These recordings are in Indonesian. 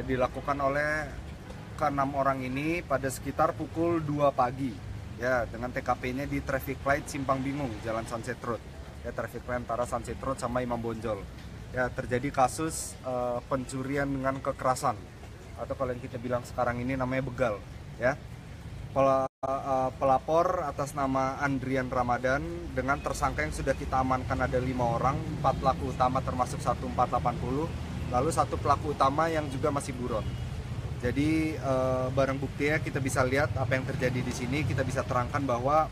dilakukan oleh ke-6 orang ini pada sekitar pukul 2 pagi ya, dengan TKP-nya di traffic light Simpang Bingung, Jalan Sunset Road ya, traffic light antara Sunset Road sama Imam Bonjol ya. Terjadi kasus pencurian dengan kekerasan atau kalau yang kita bilang sekarang ini namanya begal ya. Pelapor atas nama Andrian Ramadan dengan tersangka yang sudah kita amankan ada 5 orang, 4 pelaku utama termasuk 1480, lalu 1 pelaku utama yang juga masih buron. Jadi barang buktinya kita bisa lihat apa yang terjadi di sini. Kita bisa terangkan bahwa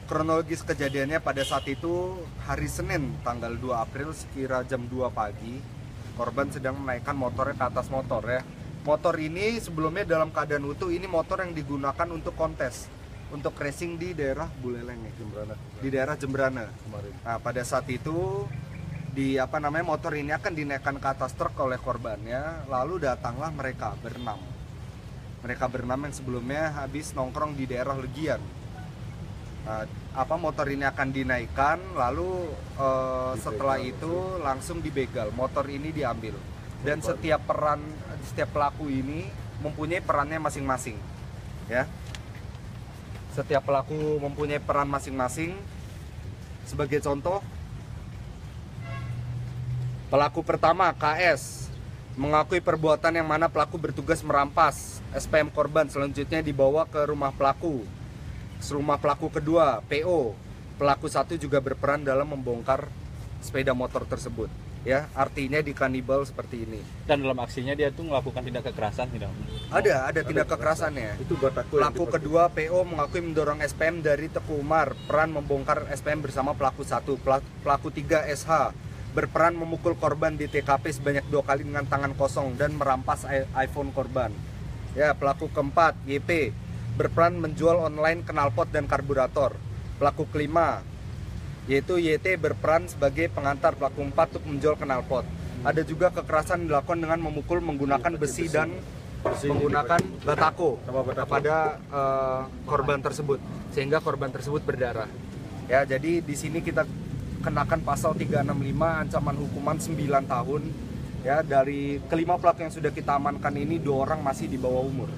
kronologis kejadiannya pada saat itu hari Senin tanggal 2 April sekira jam 2 pagi, korban sedang menaikkan motornya ke atas motor ya. Motor ini sebelumnya dalam keadaan utuh, ini motor yang digunakan untuk kontes, untuk racing di daerah Buleleng ya, di daerah Jembrana kemarin. Nah, pada saat itu motor ini akan dinaikkan ke atas truk oleh korbannya, lalu datanglah mereka berenam. Mereka berenam yang sebelumnya habis nongkrong di daerah Legian. Motor ini akan dinaikkan, lalu setelah itu langsung dibegal, motor ini diambil. Dan setiap pelaku ini mempunyai perannya masing-masing ya. Setiap pelaku mempunyai peran masing-masing. Sebagai contoh, pelaku pertama KS mengakui perbuatan yang mana pelaku bertugas merampas SPM korban, selanjutnya dibawa ke rumah pelaku. Rumah pelaku kedua PO, pelaku 1 juga berperan dalam membongkar sepeda motor tersebut ya, artinya di kanibal seperti ini. Dan dalam aksinya dia tuh melakukan tindak kekerasan tidak? Ada tindak kekerasannya. Itu pelaku kedua PO mengakui mendorong SPM dari Teku Umar, peran membongkar SPM bersama pelaku 1. Pelaku 3 SH berperan memukul korban di TKP sebanyak 2 kali dengan tangan kosong dan merampas iPhone korban. Ya, pelaku keempat YP berperan menjual online knalpot dan karburator. Pelaku kelima yaitu YT berperan sebagai pengantar pelaku 4 untuk menjual knalpot. Ada juga kekerasan dilakukan dengan memukul menggunakan besi dan menggunakan batako kepada korban tersebut sehingga korban tersebut berdarah. Ya, jadi di sini kita kenakan pasal 365 ancaman hukuman 9 tahun. Ya, dari kelima pelaku yang sudah kita amankan ini 2 orang masih di bawah umur.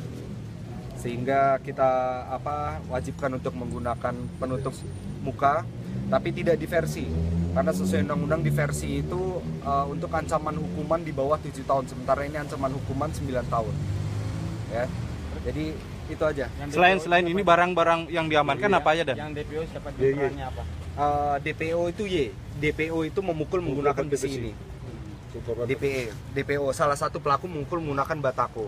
Sehingga kita wajibkan untuk menggunakan penutup muka, tapi tidak diversi, karena sesuai undang-undang diversi itu untuk ancaman hukuman di bawah 7 tahun, sementara ini ancaman hukuman 9 tahun ya. Jadi itu aja. Selain ini barang-barang yang diamankan apa aja dan? Yang DPO siapa perannya apa? DPO itu Y. DPO itu memukul menggunakan besi ini. DPO salah satu pelaku memukul menggunakan batako.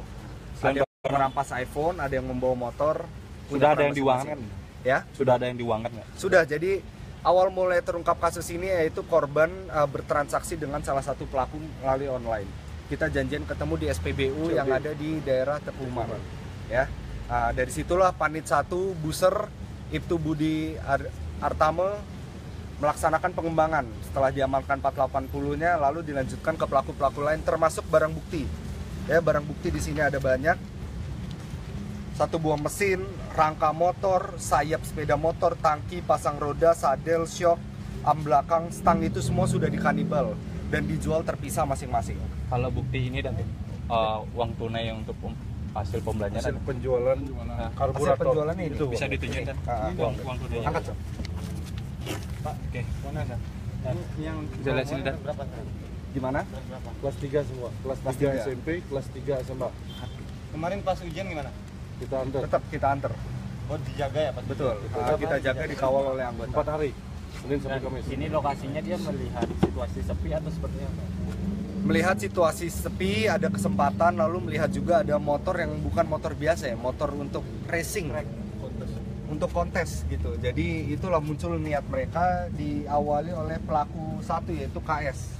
Ada yang merampas iPhone, ada yang membawa motor. Sudah ada yang diuangkan? Ya? Sudah ada yang diuangkan nggak? Sudah. Jadi awal mulai terungkap kasus ini yaitu korban bertransaksi dengan salah satu pelaku melalui online. Kita janjian ketemu di SPBU yang ada di daerah Teku Umar. Ya, dari situlah Panit 1 Buser Ibtu Budi Artame melaksanakan pengembangan. Setelah diamankan 480-nya, lalu dilanjutkan ke pelaku-pelaku lain termasuk barang bukti. Ya, barang bukti di sini ada banyak. 1 buah mesin, rangka motor, sayap sepeda motor, tangki, pasang roda, sadel, shock, am belakang, stang, itu semua sudah dikanibal dan dijual terpisah masing-masing. Kalau bukti ini dan uang tunai untuk hasil pembelanjaan, hasil penjualan karburator, hasil penjualan itu bisa ditunjukkan uang tunai. Angkat, Pak. Oke. Mana kan? Yang Bisa lihat sini dan berapa? gimana? Kelas 3 semua, kelas 3 SMP, kelas 3 SMA. Kemarin pas ujian gimana? Kita antar Tetap kita antar. Oh, dijaga ya Pak? Betul. Kita jaga, dikawal oleh anggota. 4 hari, Senin sampai Dan Kamis. ini lokasinya dia melihat situasi sepi atau seperti apa? Melihat situasi sepi, ada kesempatan, lalu melihat juga ada motor yang bukan motor biasa ya, motor untuk racing, untuk kontes gitu. Jadi itulah muncul niat mereka, diawali oleh pelaku 1 yaitu KS.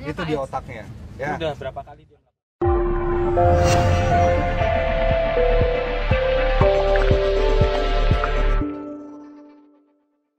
Itu di otaknya. Ya. Udah berapa kali dia